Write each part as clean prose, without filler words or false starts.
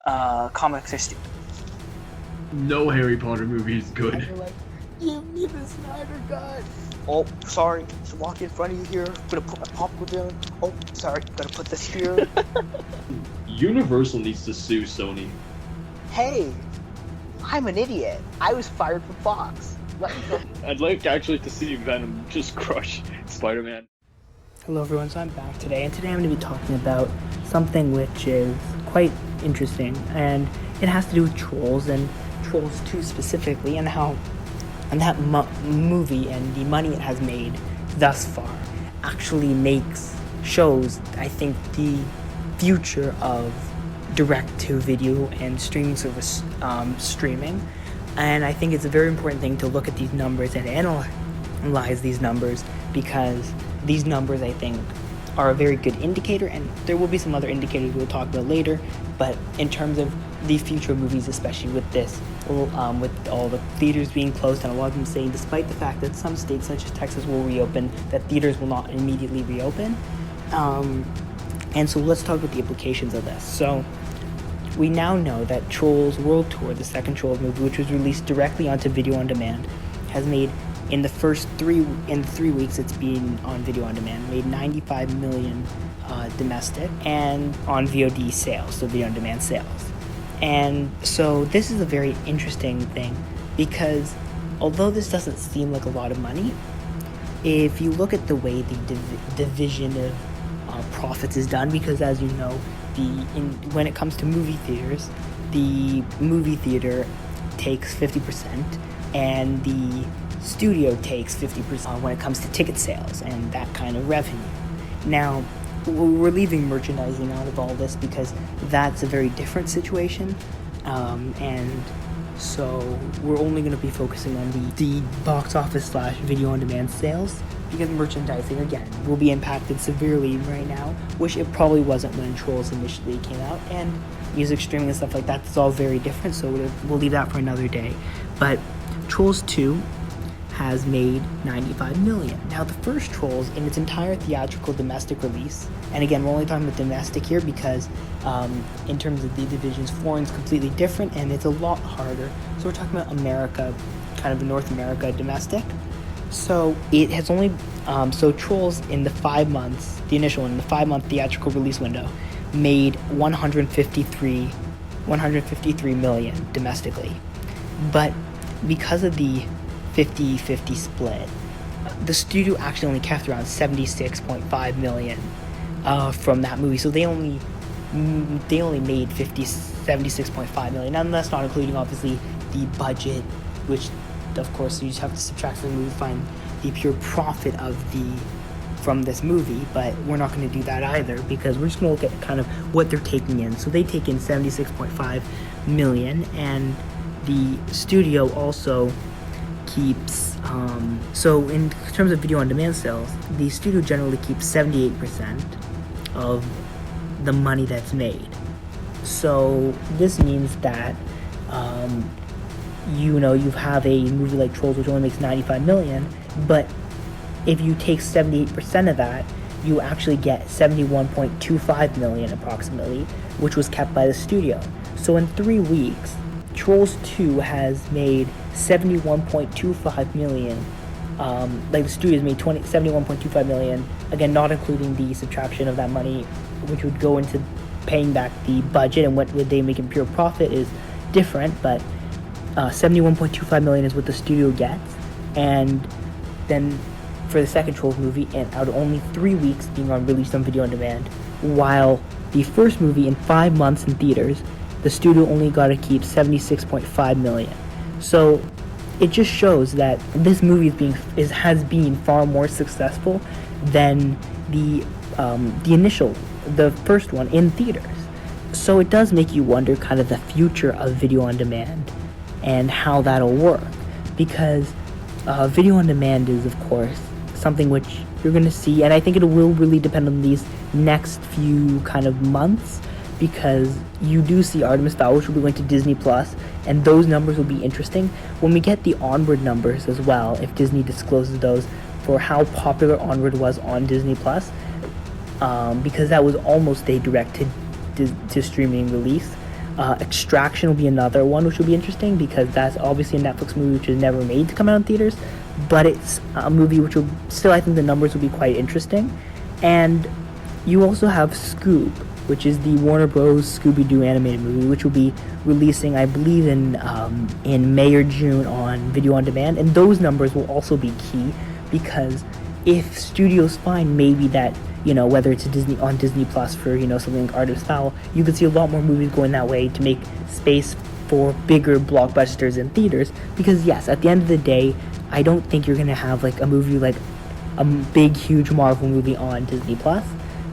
comics are stupid. No Harry Potter movie is good. And you're like, give me the Snyder Cut. Oh, sorry, just walk in front of you here. Gonna put my popcorn down. Oh, sorry, gotta put this here. Universal needs to sue Sony. Hey, I'm an idiot. I was fired from Fox. Let me go. I'd like actually to see Venom just crush Spider-Man. Hello everyone, so I'm back today, and today I'm going to be talking about something which is quite interesting, and it has to do with Trolls, and Trolls 2 specifically, and how that movie and the money it has made thus far actually shows, I think, the future of direct-to-video and streaming service streaming. And I think it's a very important thing to look at these numbers and analyze these numbers, because these numbers, I think, are a very good indicator, and there will be some other indicators we'll talk about later. But in terms of the future movies, especially with this, with all the theaters being closed, and a lot of them saying, despite the fact that some states such as Texas will reopen, that theaters will not immediately reopen. And so let's talk about the implications of this. So we now know that Trolls World Tour, the second Trolls movie, which was released directly onto video on demand, has made, in the 3 weeks it's been on video on demand, made 95 million domestic and on VOD sales, so video on demand sales. And so this is a very interesting thing, because although this doesn't seem like a lot of money, if you look at the way the division of profits is done, because as you know, when it comes to movie theaters, the movie theater takes 50% and the studio takes 50% when it comes to ticket sales and that kind of revenue. Now, we're leaving merchandising out of all this because that's a very different situation, and so we're only going to be focusing on the box office / video on demand sales, because merchandising, again, will be impacted severely right now, which it probably wasn't when Trolls initially came out, and music streaming and stuff like that is all very different, so we'll leave that for another day. But Trolls 2 has made 95 million. Now, the first Trolls, in its entire theatrical domestic release, and again, we're only talking about domestic here because in terms of the divisions, foreign's completely different and it's a lot harder. So we're talking about America, kind of North America domestic. So it has only, so Trolls in the 5 months, the initial one, in the 5-month theatrical release window, made 153 million domestically. But because of the 50-50 split, the studio actually only kept around 76.5 million from that movie. So they only made 76.5 million, and that's not including obviously the budget, which of course you just have to subtract from the movie to find the pure profit from this movie. But we're not going to do that either, because we're just going to look at kind of what they're taking in. So they take in 76.5 million, and the studio also keeps, so in terms of video on demand sales, the studio generally keeps 78% of the money that's made. So this means that you have a movie like Trolls, which only makes 95 million, but if you take 78% of that, you actually get 71.25 million approximately, which was kept by the studio. So in 3 weeks, Trolls 2 has made 71.25 million. Like the studio has made 71.25 million, again not including the subtraction of that money, which would go into paying back the budget, and what would they make in pure profit is different, but 71.25 million is what the studio gets. And then for the second Trolls movie, and out of only 3 weeks being released on video on demand, while the first movie in 5 months in theaters, the studio only got to keep 76.5 million. So it just shows that this movie has been far more successful than the first one in theaters. So it does make you wonder kind of the future of video on demand and how that'll work, because video on demand is, of course, something which you're going to see, and I think it will really depend on these next few kind of months, because you do see Artemis Fowl, which will be going to Disney Plus, and those numbers will be interesting when we get the Onward numbers as well, if Disney discloses those, for how popular Onward was on Disney Plus, because that was almost a direct to streaming release. Extraction will be another one which will be interesting because that's obviously a Netflix movie which was never made to come out in theaters, but it's a movie which will still, I think the numbers will be quite interesting. And you also have Scoop, which is the Warner Bros. Scooby-Doo animated movie, which will be releasing, I believe, in May or June on video on demand. And those numbers will also be key because if studios find maybe that, whether it's on Disney Plus for, something like Artemis Fowl, you could see a lot more movies going that way to make space for bigger blockbusters in theaters. Because yes, at the end of the day, I don't think you're going to have like a movie like a big, huge Marvel movie on Disney Plus.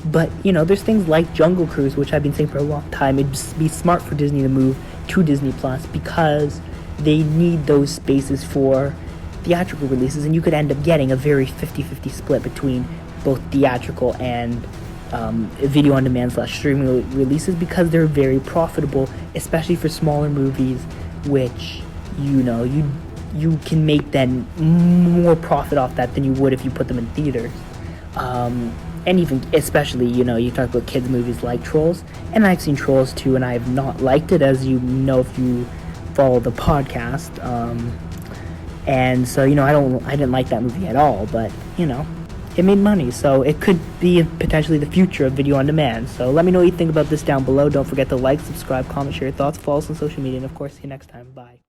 But, there's things like Jungle Cruise, which I've been saying for a long time. It'd just be smart for Disney to move to Disney Plus because they need those spaces for theatrical releases, and you could end up getting a very 50-50 split between both theatrical and video on demand / streaming releases because they're very profitable, especially for smaller movies, which you can make then more profit off that than you would if you put them in theaters. And even especially you talk about kids movies like Trolls, and I've seen Trolls 2 and I have not liked it, as you know if you follow the podcast. And so I didn't like that movie at all, but it made money, so it could be potentially the future of video on demand. So let me know what you think about this down below. Don't forget to like, subscribe, comment, share your thoughts, follow us on social media, and of course, see you next time. Bye.